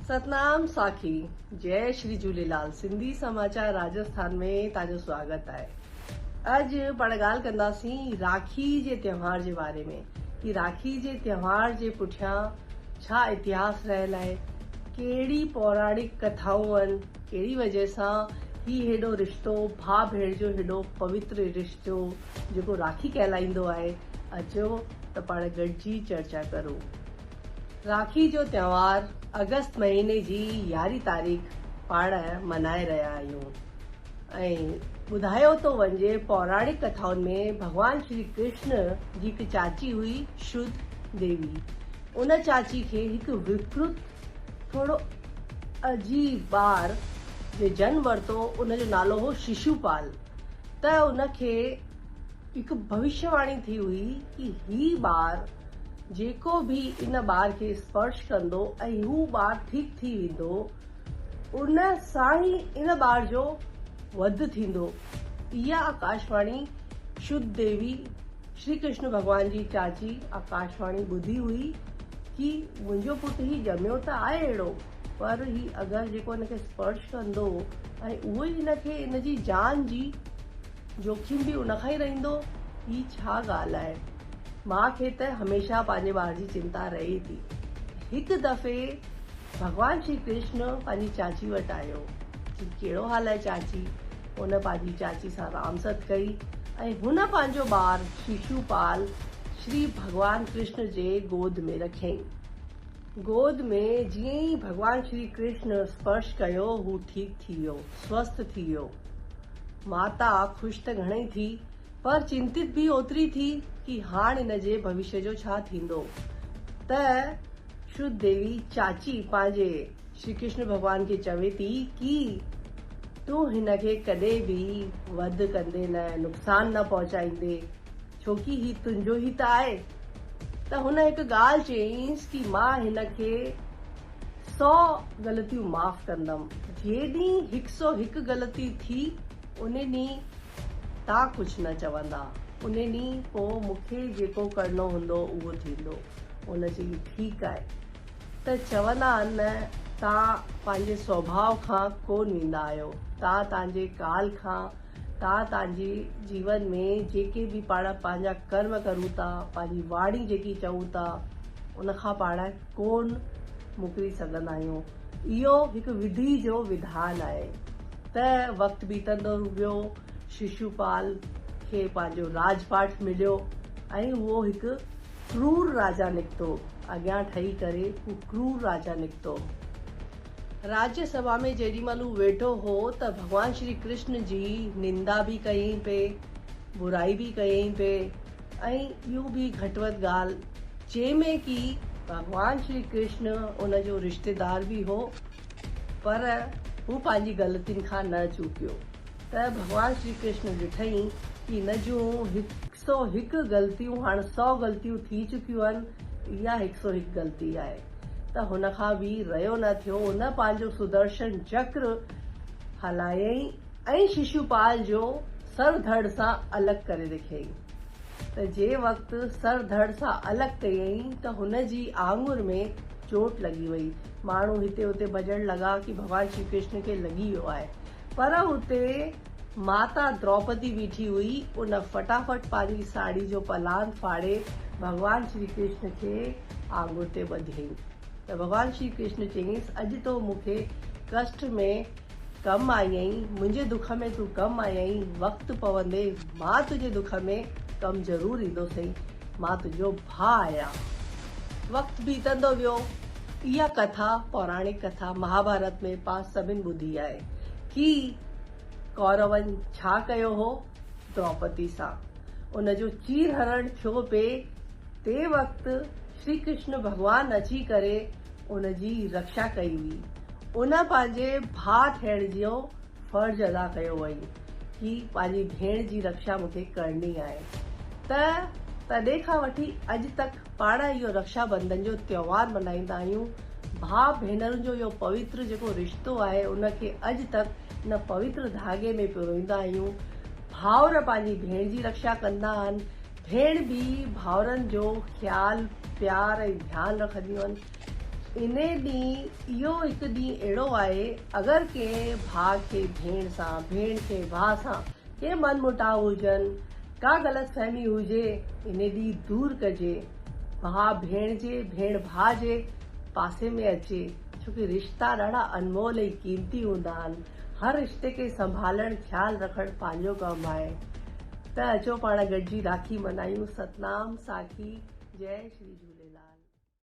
सतनाम साखी। जय श्री झूलेलाल। सिंधी समाचार राजस्थान में ताजो स्वागत है। अज पाण ॻाल्हि कंदासीं राखी जे त्योहार जे बारे में कि राखी जे त्योहार जे पुठियां छा इतिहास रहियल आहे, कहिड़ी पौराणिक कथाऊं आहिनि, कहिड़ी वजह सां ही हेॾो रिश्तो भाउ भेण जो हेॾो पवित्र रिश्तो जेको राखी कहलाईंदो आहे। अचो त पाण गॾिजी चर्चा करूं। राखी जो त्योहार अगस्त महीने जी 11 तारीख़ पाण मनाए रहिया आहियूं ऐं ॿुधायो थो वञे पौराणिक कथाउनि में भगवान श्री कृष्ण जी हिकु चाची हुई शुद्ध देवी। उन चाची खे हिकु विकृत थोरो अजीब ॿार जे जन्म वरितो। उन जो नालो हो शिशुपाल। त उनखे हिकु भविष्यवाणी थी हुई कि ही ॿार जेको भी इन ॿार खे स्पर्श कंदो ऐं हू ॿार ठीक थी वेंदो, उन सां ई इन ॿार जो वध थींदो। इहा आकाशवाणी शुद्ध देवी श्री कृष्ण भगवान जी चाची आकाशवाणी ॿुधी हुई कि मुंहिंजो पुटु ही ॼमियो त आहे अहिड़ो, पर ही अगरि जेको हिनखे स्पर्श कंदो ऐं उहो ई हिनखे इन जी जान जी जोखिम बि उनखां ई रहंदो, ही छा ॻाल्हि आहे। मां खे त हमेशा पंहिंजे ॿार जी चिंता रहे थी। हिकु दफ़े भगवान श्री कृष्ण पंहिंजी चाची वटि आयो कि कहिड़ो हाल आहे चाची। हुन पंहिंजी चाची सां रामसत कई ऐं हुन पंहिंजो ॿार शिशुपाल श्री भगवान कृष्ण जे गोद में रखियईं। गोद में जीअं ई भगवान श्री कृष्ण स्पर्श कयो, हू ठीक थी वियो, स्वस्थ थी वियो। माता ख़ुशि त घणई थी, पर चिंतित भी ओतिरी थी कि हाणे हिन जे भविष्य जो छा थींदो। त शुद्ध देवी चाची पंहिंजे श्री कृष्ण भगवान खे चवे थी कि तूं हिनखे कॾहिं बि वध कंदे न, नुक़सान न पहुचाईंदे, छोकि ही तुंहिंजो ही त आहे। त हुन हिकु ॻाल्हि चयईंसि कि मां हिनखे 100 ग़लतियूं माफ़ कंदमि। जेॾीं 101 ग़लती थी उन ॾींहुं तव्हां कुझु न चवंदा, उन ॾींहुं पोइ मूंखे जेको करणो हूंदो उहो थींदो। उन चई ठीकु आहे। त चवंदा आहिनि न, तव्हां पंहिंजे स्वभाव खां कोन वेंदा आहियो, तव्हां तव्हांजे काल खां, तव्हां तव्हांजे जीवन में जेके बि पाण पंहिंजा कर्म करूं था, पंहिंजी वाणी जेकी चऊं था, उन खां पाण कोन मुकरी सघंदा आहियूं। इहो हिकु विधि जो विधान आहे। त वक़्तु बीतंदो वियो, शिशुपाल खे पंहिंजो राजपाठ मिलियो ऐं उहो हिकु क्रूर राजा निकितो। अॻियां ठही करे हू क्रूर राजा निकितो। राज्य सभा में जेॾी महिल हू वेठो हो त भगवान श्री कृष्ण जी निंदा भी कयईं पिए, बुराई भी कयईं पिए ऐं इहो भी घटि वधि ॻाल्हि, जंहिंमें कि भगवान श्री कृष्ण उन जो रिश्तेदार भी हो, पर हू पंहिंजी ग़लतियुनि खां न चूकियो। त भगवान श्री कृष्ण ॾिठईं कि हिन जूं 101 ग़लतियूं हाणे 100 ग़लतियूं थी चुकियूं आहिनि, इहा 101 ग़लती आहे। त हुन खां बि रहियो न थियो। हुन पंहिंजो सुदर्शन चक्र हलायईं ऐं शिशुपाल जो सर धड़ सां अलॻि करे रखियईं। त जे वक़्तु सर धड़ सां अलॻि कयईं त हुन जी आङुर में चोट लॻी वई। माण्हू हिते हुते भॼण लॻा कि भगवान श्री कृष्ण खे लॻी वियो आहे, पर हुते माता द्रौपदी बीठी हुई। उन फटाफट पंहिंजी साड़ी जो पलान फाड़े भगवान श्री कृष्ण खे आङुर ते ॿधियईं। त भगवान श्री कृष्ण चयईंसि, अॼु तो मूंखे कष्ट में कम आई आहीं, मुंहिंजे दुख में तूं कम आई आहीं, वक़्तु पवंदे मां तुंहिंजे दुख में कम ज़रूर ईंदो सही, मां तुंहिंजो भाउ आहियां। वक़्तु बीतंदो वियो। इहा कथा पौराणिक कथा महाभारत में पां सभिनि ॿुधी आहे कि कौरवनि छा कयो हो द्रौपदी सां। उन जो चीर हरण थियो पिए। ते वक़्तु श्री कृष्ण भगवान अची करे उन जी रक्षा कई हुई। उन पंहिंजे भाउ थियण जो फर्ज़ अदा कयो वई कि पंहिंजी भेण जी रक्षा मूंखे करणी आहे। त तॾहिं खां वठी अॼु तक पाण इहो रक्षाबंधन जो त्योहार मल्हाईंदा आहियूं। भाउ भेनरुनि जो इहो पवित्र जेको रिश्तो आहे, उनखे अॼु तक इन पवित्र धागे में पिरोईंदा आहियूं। भाउर पंहिंजी भेण जी रक्षा कंदा आहिनि, भेण भी भाउरनि जो ख्याल प्यार ऐं ध्यानु रखंदियूं आहिनि। इन ॾींहुं इहो हिकु ॾींहुं अहिड़ो आहे अगरि कंहिं भाउ खे भेण सां भेण खे भाउ सां के मन मुटाव हुजनि का ग़लतफहमी हुजे इन ॾींहुं दूर कजे भाउ भेण जे भेण भाउ जे पासे में अचे छोकी रिश्ता ॾाढा अनमोल ऐं कीमती हूंदा आहिनि हर रिश्ते खे संभालणु ख़्यालु रखणु पंहिंजो कमु आहे त अचो पाण गॾिजी राखी मल्हायूं। सतनाम साखी। जय श्री झूलेलाल।